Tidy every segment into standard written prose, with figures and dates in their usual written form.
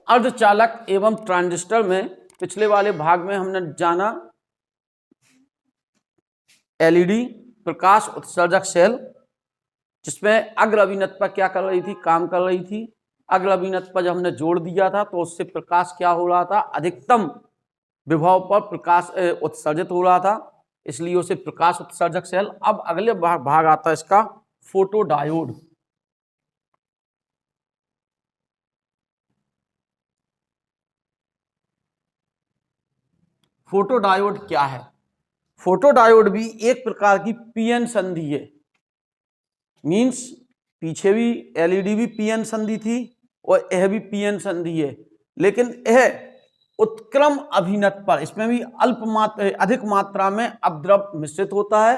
अर्धचालक एवं ट्रांजिस्टर में पिछले वाले भाग में हमने जाना एलईडी प्रकाश उत्सर्जक सेल, जिसमें अग्र अभिनतपा क्या कर रही थी, काम कर रही थी। अग्र अभिनतपा जब हमने जोड़ दिया था तो उससे प्रकाश क्या हो रहा था, अधिकतम विभव पर प्रकाश उत्सर्जित हो रहा था, इसलिए उसे प्रकाश उत्सर्जक सेल। अब अगले भाग आता है इसका फोटोडायोड। फोटोडायोड क्या है? फोटोडायोड भी एक प्रकार की पीएन संधि है। मींस पीछे भी एलईडी भी पीएन संधि थी और यह भी पीएन संधि है, लेकिन यह उत्क्रम अभिनत पर, इसमें भी अधिक मात्रा में अपद्रव मिश्रित होता है,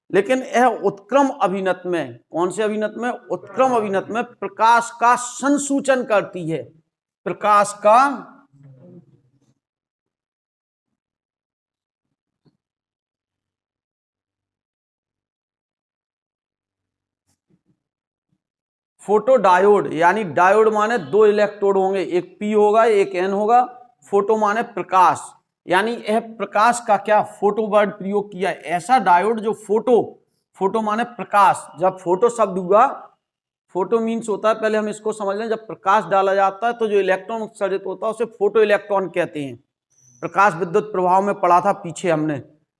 लेकिन यह उत्क्रम अभिनत में, कौन से अभिनत में? उत्क्रम अभिनत में प्रकाश का संसूचन करती है। प्रकाश का फोटोडायोड, यानी डायोड माने दो इलेक्ट्रोड होंगे, एक पी होगा एक एन होगा। फोटो माने प्रकाश, यानी यह प्रकाश का क्या, फोटो वर्ड प्रयोग किया। ऐसा डायोड जो फोटो माने प्रकाश। जब फोटो शब्द हुआ, फोटो मीन्स होता है, पहले हम इसको समझ लें, जब प्रकाश डाला जाता है तो जो इलेक्ट्रॉन उत्सर्जित होता है उसे फोटो इलेक्ट्रॉन कहते हैं। प्रकाश विद्युत प्रभाव में पढ़ा था पीछे हमने,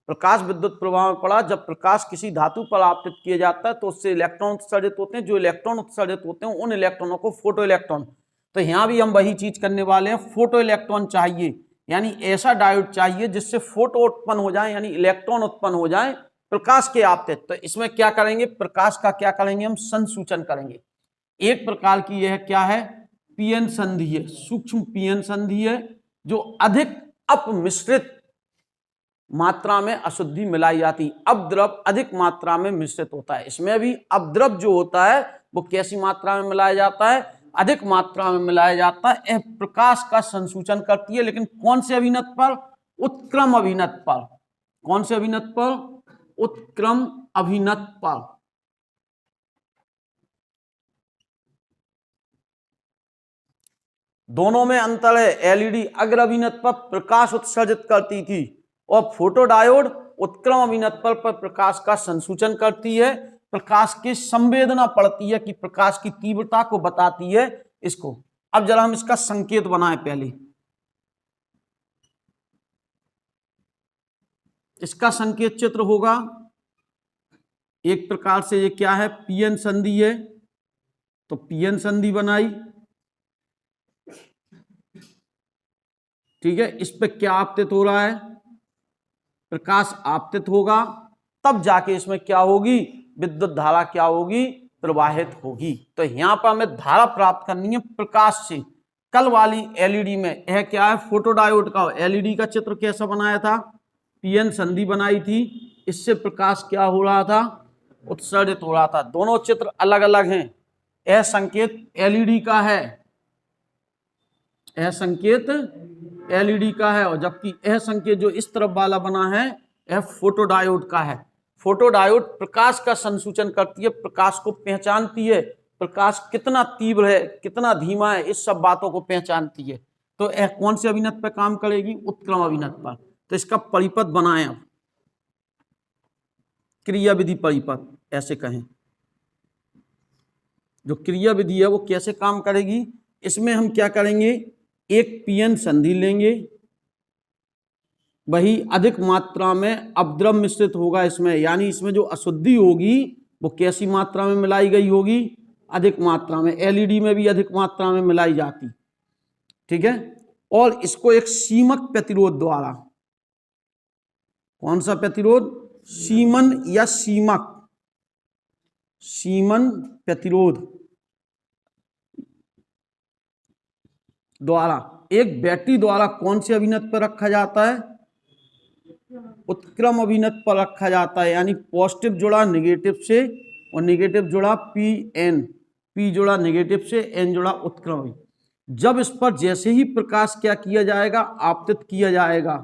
प्रकाश विद्युत प्रभाव में पढ़ा, जब प्रकाश किसी धातु पर आपतित किया जाता है तो उससे इलेक्ट्रॉन उत्सर्जित होते हैं। जो इलेक्ट्रॉन उत्सर्जित होते हैं उन इलेक्ट्रॉनों को फोटो इलेक्ट्रॉन। तो यहाँ भी हम वही चीज करने वाले हैं, फोटो इलेक्ट्रॉन चाहिए, यानी ऐसा डायोड चाहिए जिससे फोटो उत्पन्न हो जाए, यानी इलेक्ट्रॉन उत्पन्न हो जाए प्रकाश के आपतित। तो इसमें क्या करेंगे, प्रकाश का क्या करेंगे, हम संसूचन करेंगे। एक प्रकार की यह क्या है, पीएन संधि है, सूक्ष्म पीएन संधि है, जो अधिक अपमिश्रित मात्रा में अशुद्धि मिलाई जाती। अपद्रव अधिक मात्रा में मिश्रित होता है। इसमें भी अपद्रव जो होता है वो कैसी मात्रा में मिलाया जाता है, अधिक मात्रा में मिलाया जाता है। यह प्रकाश का संसूचन करती है, लेकिन कौन से अभिनत पर? उत्क्रम अभिनत पर। कौन से अभिनत पर? उत्क्रम अभिनत पर। दोनों में अंतर है। एलईडी अग्र अभिनत पर प्रकाश उत्सर्जित करती थी और फोटोडायोड उत्क्रम अभिनत पर प्रकाश का संसूचन करती है, प्रकाश की संवेदना पड़ती है कि प्रकाश की तीव्रता को बताती है इसको। अब जरा हम इसका संकेत बनाएं। पहले इसका संकेत चित्र होगा एक प्रकार से, ये क्या है, पीएन संधि है, तो पीएन संधि बनाई, ठीक है। इस पे क्या आपतित हो रहा है, प्रकाश आपतित होगा, तब जाके इसमें क्या होगी, विद्युत धारा क्या होगी, प्रवाहित होगी। तो यहां पर हमें धारा प्राप्त करनी है प्रकाश से। कल वाली एलईडी में यह क्या है, फोटोडायोड का एलईडी का चित्र कैसा बनाया था, पीएन संधि बनाई थी, इससे प्रकाश क्या हो रहा था, उत्सर्जित हो रहा था। दोनों चित्र अलग अलग हैं। यह संकेत एलईडी का है, यह संकेत एलईडी का है, और जबकि यह संकेत जो इस तरफ वाला बना है यह फोटोडायोड का है। फोटोडायोड प्रकाश का संसूचन करती है, प्रकाश को पहचानती है, प्रकाश कितना तीव्र है कितना धीमा है, इस सब बातों को पहचानती है। तो यह कौन से अभिनत पर काम करेगी, उत्क्रम अभिनत पर। तो इसका परिपथ बनाएं, अब क्रिया विधि परिपथ ऐसे कहें। जो क्रिया विधि है वो कैसे काम करेगी, इसमें हम क्या करेंगे, एक पीएन संधि लेंगे, वही अधिक मात्रा में अपद्रव मिश्रित होगा इसमें, यानी इसमें जो अशुद्धि होगी वो कैसी मात्रा में मिलाई गई होगी, अधिक मात्रा में। एलईडी में भी अधिक मात्रा में मिलाई जाती, ठीक है। और इसको एक सीमक प्रतिरोध द्वारा, कौन सा प्रतिरोध, सीमन या सीमक, सीमन प्रतिरोध द्वारा, एक बैटरी द्वारा कौन से अभिनत पर रखा जाता है, उत्क्रम अभिनत पर रखा जाता है। यानी पॉजिटिव जुड़ा नेगेटिव से और नेगेटिव जुड़ा पी एन, पी जुड़ा नेगेटिव से, एन जुड़ा उत्क्रम। जब इस पर जैसे ही प्रकाश क्या किया जाएगा, आपतित किया जाएगा,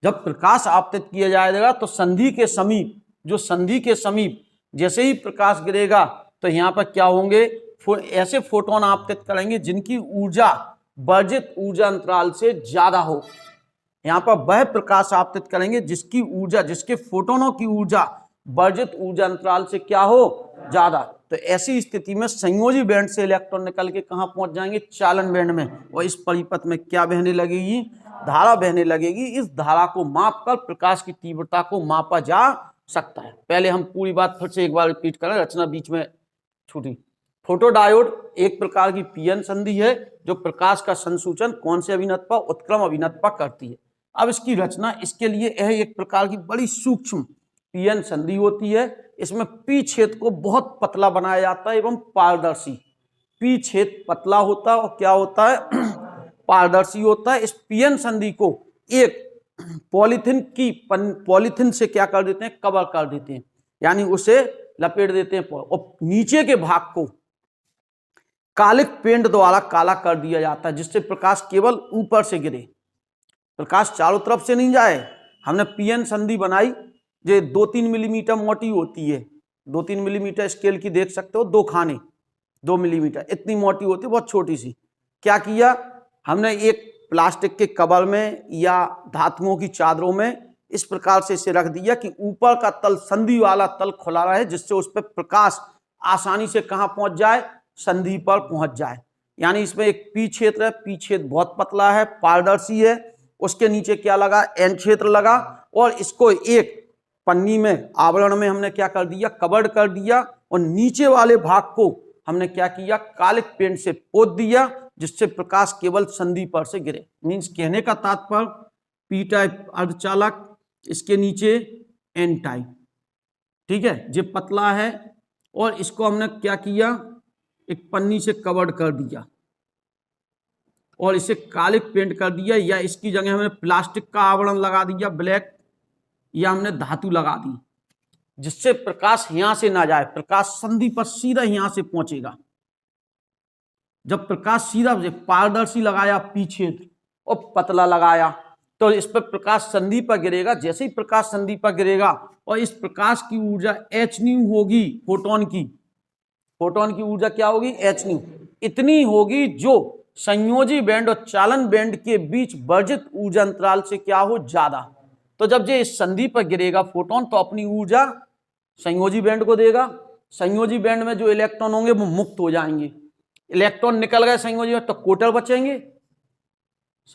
जब प्रकाश आपतित किया जाएगा तो संधि के समीप जो संधि के समीप जैसे ही प्रकाश गिरेगा तो यहाँ पर क्या होंगे, ऐसे फोटोन आपतित करेंगे जिनकी ऊर्जा वर्जित ऊर्जा अंतराल से ज्यादा हो। यहाँ पर वह प्रकाश आपतित करेंगे जिसकी ऊर्जा, जिसके फोटोनों की ऊर्जा वर्जित ऊर्जा अंतराल से क्या हो, ज्यादा। तो ऐसी स्थिति में संयोजी बैंड से इलेक्ट्रॉन निकल के कहाँ पहुंच जाएंगे, चालन बैंड में, और इस परिपथ में क्या बहने लगेगी, धारा बहने लगेगी। इस धारा को मापकर प्रकाश की तीव्रता को मापा जा सकता है। पहले हम पूरी बात फिर से एक बार रिपीट करें, रचना बीच में छूटी। फोटोडायोड एक प्रकार की पीएन संधि है जो प्रकाश का संसूचन कौन से अभिनत पर, उत्क्रम अभिनत पर करती है। अब इसकी रचना, इसके लिए यह एक प्रकार की बड़ी सूक्ष्म पीएन संधि होती है। इसमें पी छेद को बहुत पतला बनाया जाता है एवं पारदर्शी। पी छेद पतला होता है और क्या होता है, पारदर्शी होता है। इस पीएन संधि को एक पॉलीथिन से क्या कर देते हैं, कवर कर देते हैं, यानी उसे लपेट देते हैं, और नीचे के भाग को कालिक पेंट द्वारा काला कर दिया जाता है, जिससे प्रकाश केवल ऊपर से गिरे, प्रकाश चारों तरफ से नहीं जाए। हमने पीएन संधि बनाई जो 2-3 मिलीमीटर मोटी होती है, 2-3 मिलीमीटर स्केल की देख सकते हो, 2 खाने 2 मिलीमीटर इतनी मोटी होती है, बहुत छोटी सी। क्या किया हमने, एक प्लास्टिक के कवर में या धातुओं की चादरों में इस प्रकार से इसे रख दिया कि ऊपर का तल, संधि वाला तल खुला रहे, जिससे उस पर प्रकाश आसानी से कहाँ पहुंच जाए, संधि पर पहुंच जाए। यानी इसमें एक पी क्षेत्र है, पी क्षेत्र बहुत पतला है, पारदर्शी है, उसके नीचे क्या लगा, एन क्षेत्र लगा, और इसको एक पन्नी में, आवरण में हमने क्या कर दिया, कवर्ड कर दिया, और नीचे वाले भाग को हमने क्या किया, कालिक पेंट से पोत दिया, जिससे प्रकाश केवल संधि पर से गिरे। मीन्स कहने का तात्पर्य, पी टाइप अर्धचालक, इसके नीचे एन टाइप, ठीक है, ये पतला है, और इसको हमने क्या किया, एक पन्नी से कवर्ड कर दिया और इसे कालिक पेंट कर दिया, या इसकी जगह हमने प्लास्टिक का आवरण लगा दिया ब्लैक, या हमने धातु लगा दी, जिससे प्रकाश यहां से ना जाए, प्रकाश संधि पर सीधा यहां से पहुंचेगा। जब प्रकाश सीधा, पारदर्शी लगाया पी क्षेत्र और पतला लगाया, तो इस पर प्रकाश संधि पर गिरेगा। जैसे ही प्रकाश संधि पर गिरेगा और इस प्रकाश की ऊर्जा एच न्यू होगी, फोटोन की ऊर्जा क्या होगी, एच न्यू, इतनी होगी जो संयोजी बैंड और चालन बैंड के बीच वर्जित ऊर्जा अंतराल से क्या हो, ज्यादा। तो जब ये इस संधि पर गिरेगा फोटोन, तो अपनी ऊर्जा संयोजी बैंड को देगा। संयोजी बैंड में जो इलेक्ट्रॉन होंगे वो मुक्त हो जाएंगे। इलेक्ट्रॉन निकल गए संयोजी में तो कोटर बचेंगे,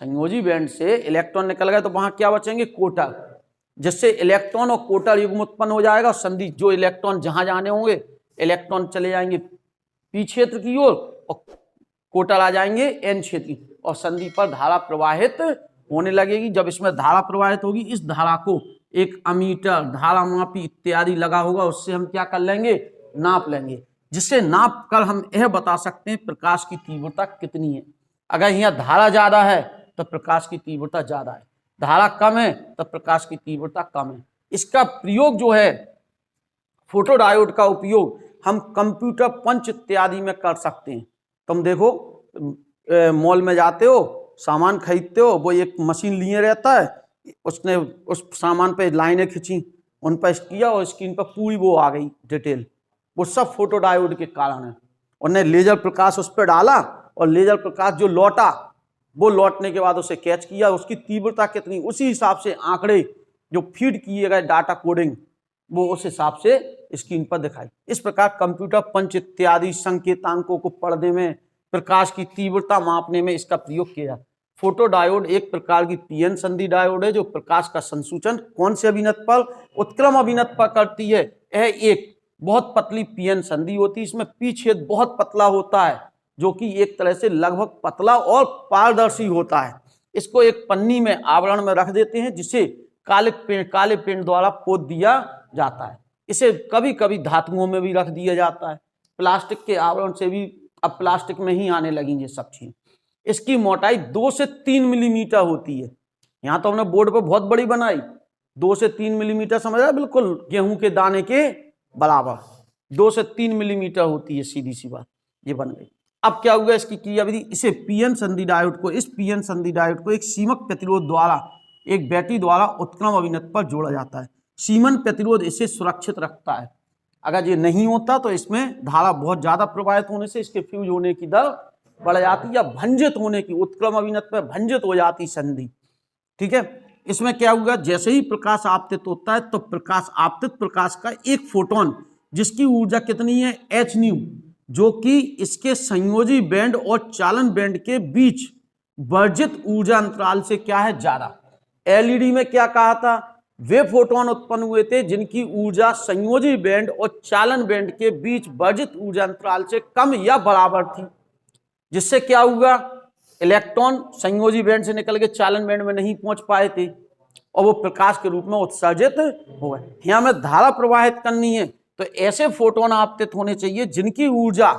संयोजी बैंड से इलेक्ट्रॉन निकल गए तो वहां क्या बचेंगे, कोटर, जिससे इलेक्ट्रॉन और कोटर युग्म उत्पन्न हो जाएगा। संधि, जो इलेक्ट्रॉन जहां जाने होंगे, इलेक्ट्रॉन चले जाएंगे पी क्षेत्र की ओर और कोटर आ जाएंगे एन क्षेत्र की, और संधि पर धारा प्रवाहित होने लगेगी। जब इसमें धारा प्रवाहित होगी, इस धारा को एक अमीटर, धारा मापी इत्यादि लगा होगा, उससे हम क्या कर लेंगे, नाप लेंगे, जिससे नाप कर हम यह बता सकते हैं प्रकाश की तीव्रता कितनी है। अगर यहाँ धारा ज्यादा है तो प्रकाश की तीव्रता ज्यादा है, धारा कम है तो प्रकाश की तीव्रता कम है। इसका प्रयोग जो है, फोटोडायोड का उपयोग हम कंप्यूटर पंच इत्यादि में कर सकते हैं। तुम देखो, मॉल में जाते हो, सामान खरीदते हो, वो एक मशीन लिए रहता है, उसने उस सामान पे लाइनें खींची, उन पर किया और स्क्रीन पर पूरी वो आ गई डिटेल, वो सब फोटोडायोड के कारण है। उन्हें लेजर प्रकाश उस पर डाला और लेजर प्रकाश जो लौटा, वो लौटने के बाद उसे कैच किया, उसकी तीव्रता कितनी, उसी हिसाब से आंकड़े जो फीड किए गए डाटा कोडिंग, वो उस हिसाब से स्क्रीन पर दिखाई। इस प्रकार कंप्यूटर पंच इत्यादि संकेतांकों को पढ़ने में, प्रकाश की तीव्रता मापने में इसका प्रयोग किया। फोटोडायोड एक प्रकार की पीएन संधि डायोड है जो प्रकाश का संसूचन कौन से अभिनत पर, उत्क्रम अभिनत पर करती है। यह एक बहुत पतली पीएन संधि होती है, इसमें पी छेद बहुत पतला होता है, जो कि एक तरह से लगभग पतला और पारदर्शी होता है। इसको एक पन्नी में, आवरण में रख देते हैं, जिसे काले पेंट द्वारा पोत दिया जाता है। इसे कभी कभी धातुओं में भी रख दिया जाता है, प्लास्टिक के आवरण से भी अब प्लास्टिक में ही आने लगी ये सब चीज। इसकी मोटाई 2 से 3 मिलीमीटर होती है। यहाँ तो हमने बोर्ड पर बहुत बड़ी बनाई, 2 से 3 मिलीमीटर, समझ रहे, बिल्कुल गेहूं के दाने के बराबर 2 से 3 मिलीमीटर होती है, सीधी सी बात ये बन गई। अब क्या हुआ इसकी क्रियाविधि, इसे पीएन संधि डायोड को, इस पीएन संधि डायोड को एक सीमक प्रतिरोध द्वारा, एक बैटरी द्वारा उत्क्रम अभिनत पर जोड़ा जाता है। सीमन प्रतिरोध इसे सुरक्षित रखता है। अगर ये नहीं होता तो इसमें धारा बहुत ज्यादा प्रवाहित होने से इसके फ्यूज होने की दर बढ़ जाती या भंजित होने की, उत्क्रम अभिनत में भंजित हो जाती संधि। ठीक है, इसमें क्या होगा, जैसे ही प्रकाश आपतित होता है तो प्रकाश आपतित प्रकाश का एक फोटोन जिसकी ऊर्जा कितनी है h न्यू, जो कि इसके संयोजी बैंड और चालन बैंड के बीच वर्जित ऊर्जा अंतराल से क्या है ज्यादा। एलईडी में क्या कहा था, वे फोटोन उत्पन्न हुए थे जिनकी ऊर्जा संयोजी बैंड और चालन बैंड के बीच वर्जित ऊर्जा अंतराल से कम या बराबर थी, जिससे क्या हुआ, इलेक्ट्रॉन संयोजी बैंड से निकल के चालन बैंड में नहीं पहुंच पाए थे और वो प्रकाश के रूप में उत्सर्जित हो गए। यहां में धारा प्रवाहित करनी है तो ऐसे फोटोन आपतित होने चाहिए जिनकी ऊर्जा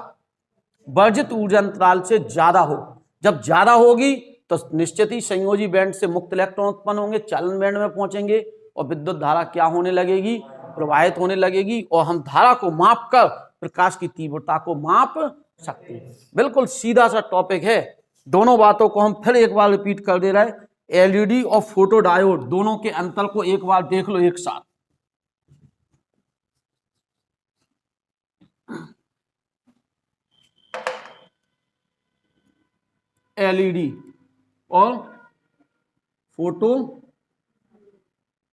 वर्जित ऊर्जा अंतराल से ज्यादा हो। जब ज्यादा होगी तो निश्चित ही संयोजी बैंड से मुक्त इलेक्ट्रॉन उत्पन्न होंगे, चालन बैंड में पहुंचेंगे और विद्युत धारा क्या होने लगेगी, प्रवाहित होने लगेगी और हम धारा को माप कर प्रकाश की तीव्रता को माप सकते हैं। बिल्कुल सीधा सा टॉपिक है। दोनों बातों को हम फिर एक बार रिपीट कर दे रहे हैं। एलईडी और फोटो डायोड दोनों के अंतर को एक बार देख लो एक साथ। एलईडी और फोटो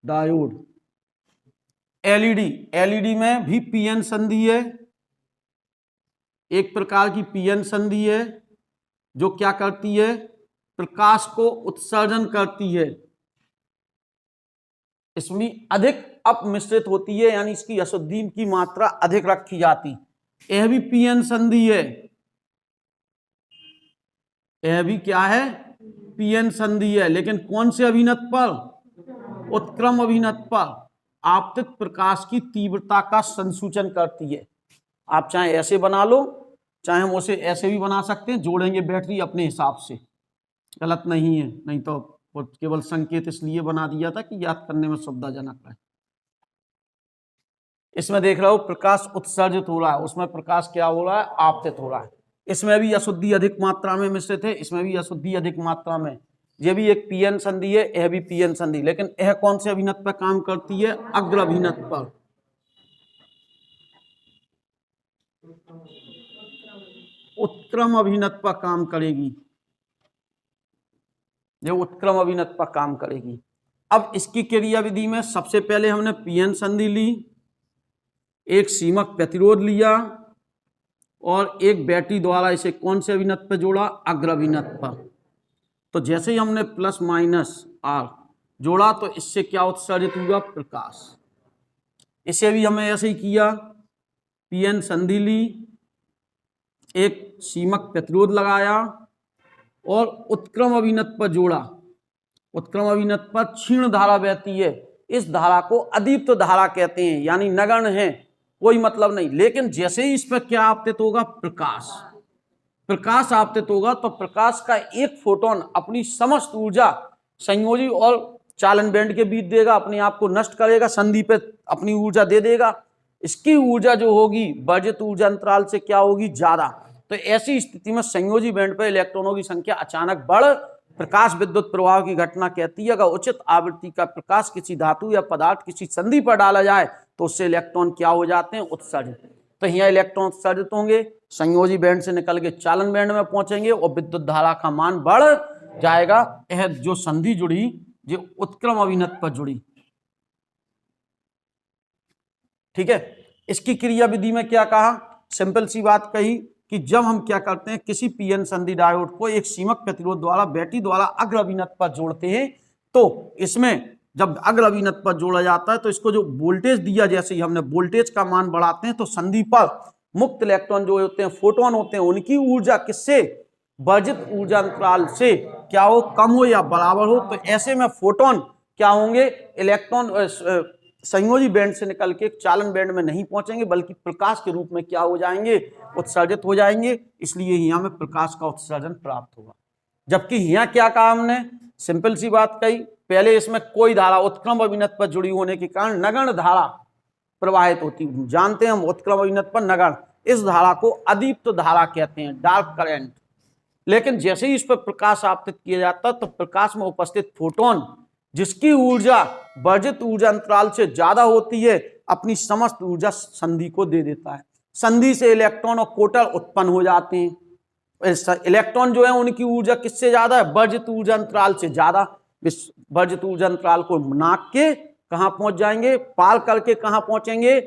डायोड। एलईडी में भी पीएन संधि है, एक प्रकार की पीएन संधि है जो क्या करती है, प्रकाश को उत्सर्जन करती है। इसमें अधिक अपमिश्रित होती है, यानी इसकी अशुद्धि की मात्रा अधिक रखी जाती। यह भी पीएन संधि है, यह भी क्या है, पीएन संधि है, लेकिन कौन से अभिनत पर, उत्क्रम अभिनत पर आपतित प्रकाश की तीव्रता का संसूचन करती है। आप चाहे ऐसे बना लो, चाहे हम उसे ऐसे भी बना सकते हैं, जोड़ेंगे बैटरी अपने हिसाब से, गलत नहीं है। नहीं तो केवल संकेत इसलिए बना दिया था कि याद करने में सुविधाजनक है। इसमें देख रहे हो प्रकाश उत्सर्जित हो रहा है, उसमें प्रकाश क्या हो रहा है, आपतित हो रहा है। इसमें भी अशुद्धि अधिक मात्रा में मिश्रित है, इसमें भी अशुद्धि अधिक मात्रा में। यह भी एक पीएन संधि है, यह भी पीएन संधि, लेकिन यह कौन से अभिनत पर काम करती है, अग्र अभिनत पर। उत्क्रम अभिनत पर काम करेगी, ये उत्क्रम अभिनत पर काम करेगी। अब इसकी क्रिया विधि में सबसे पहले हमने पीएन संधि ली, एक सीमक प्रतिरोध लिया और एक बैटरी द्वारा इसे कौन से अभिनत पर जोड़ा, अग्र अभिनत पर। तो जैसे ही हमने प्लस माइनस आर जोड़ा तो इससे क्या उत्सर्जित हुआ, प्रकाश। इसे भी हमें ऐसे ही किया, पीएन संधि ली, एक सीमक प्रतिरोध लगाया और उत्क्रम अभिनत पर जोड़ा। उत्क्रम अभिनत पर क्षीण धारा बहती है, इस धारा को अदीप्त धारा कहते हैं, यानी नगण्य है, कोई मतलब नहीं। लेकिन जैसे ही इस पर क्या आपतित होगा, प्रकाश, प्रकाश आपतित होगा तो प्रकाश का एक फोटोन अपनी समस्त ऊर्जा संयोजी और चालन बैंड के बीच देगा, अपने आप को नष्ट करेगा, संधि पे अपनी ऊर्जा दे देगा। इसकी ऊर्जा जो होगी वर्जित ऊर्जा अंतराल से क्या होगी, ज्यादा। तो ऐसी स्थिति में संयोजी बैंड पर इलेक्ट्रॉनों की संख्या अचानक बढ़ प्रकाश विद्युत प्रवाह की घटना कहती है। अगर उचित आवृत्ति का प्रकाश किसी धातु या पदार्थ किसी संधि पर डाला जाए तो उससे इलेक्ट्रॉन क्या हो जाते हैं, उत्सर्जित। तो यहाँ इलेक्ट्रॉन उत्सर्जित होंगे, संयोजी बैंड से निकल के चालन बैंड में पहुंचेंगे और विद्युत धारा का मान बढ़ जाएगा। यह जो संधि जुड़ी जो उत्क्रम अभिनत पर जुड़ी, ठीक है। इसकी क्रिया विधि में क्या कहा, सिंपल सी बात कही कि जब हम क्या करते हैं, किसी पीएन संधि डायोड को एक सीमक प्रतिरोध द्वारा बैटरी द्वारा अग्र अभिनत पर जोड़ते हैं, तो इसमें जब अग्र अभिनत पर जोड़ा जाता है तो इसको जो वोल्टेज दिया, जैसे ही हमने वोल्टेज का मान बढ़ाते हैं तो संधि पर मुक्त इलेक्ट्रॉन जो होते हैं, फोटोन होते हैं, उनकी ऊर्जा किससे, वर्जित ऊर्जा अंतराल से क्या हो, कम हो या बराबर हो। तो ऐसे में फोटोन क्या होंगे, इलेक्ट्रॉन संयोजी बैंड से निकल के चालन बैंड में नहीं पहुंचेंगे, बल्कि प्रकाश के रूप में क्या हो जाएंगे, उत्सर्जित हो जाएंगे। इसलिए यहाँ में प्रकाश का उत्सर्जन प्राप्त होगा। जबकि यहाँ क्या कहा हमने, सिंपल सी बात कही, पहले इसमें कोई धारा उत्क्रम अभिनत पर जुड़ी होने के कारण नगण्य धारा प्रवाहित होती, जानते हैं हम उत्क्रम अभिनत पर नगण्य। इस धारा को अदीप्त धारा कहते हैं, डार्क करंट। लेकिन जैसे ही इस पर प्रकाश आपतित किया जाता है तो प्रकाश में उपस्थित फोटोन जिसकी ऊर्जा वर्जित ऊर्जा अंतराल से ज्यादा होती है अपनी समस्त ऊर्जा संधि को दे देता है। संधि से इलेक्ट्रॉन और कोटल उत्पन्न हो जाते हैं। इलेक्ट्रॉन जो है उनकी ऊर्जा किससे ज्यादा है? वर्जित ऊर्जा अंतराल से ज्यादा। वर्जित ऊर्जा अंतराल को नाप के कहां पहुंच जाएंगे? पार करके कहां पहुंचेंगे?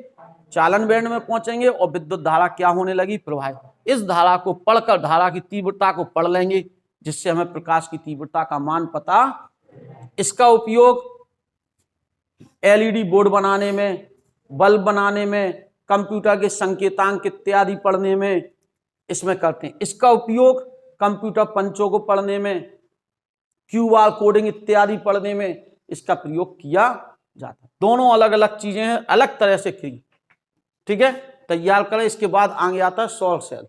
चालन बैंड में पहुंचेंगे और विद्युत धारा क्या होने लगी? प्रवाहित। इस धारा को पढ़कर धारा की तीव्रता को पढ़ लेंगे, जिससे हमें प्रकाश की तीव्रता का मान पता। इसका उपयोग एलईडी बोर्ड बनाने में, बल्ब बनाने में, कंप्यूटर के संकेतांक इत्यादि पढ़ने में इसमें करते हैं। इसका उपयोग कंप्यूटर पंचों को पढ़ने में, क्यूआर कोडिंग इत्यादि पढ़ने में इसका प्रयोग किया जाता है। दोनों अलग अलग चीजें हैं, अलग तरह से की। ठीक है, तैयार करें। इसके बाद आगे आता है सौर सेल।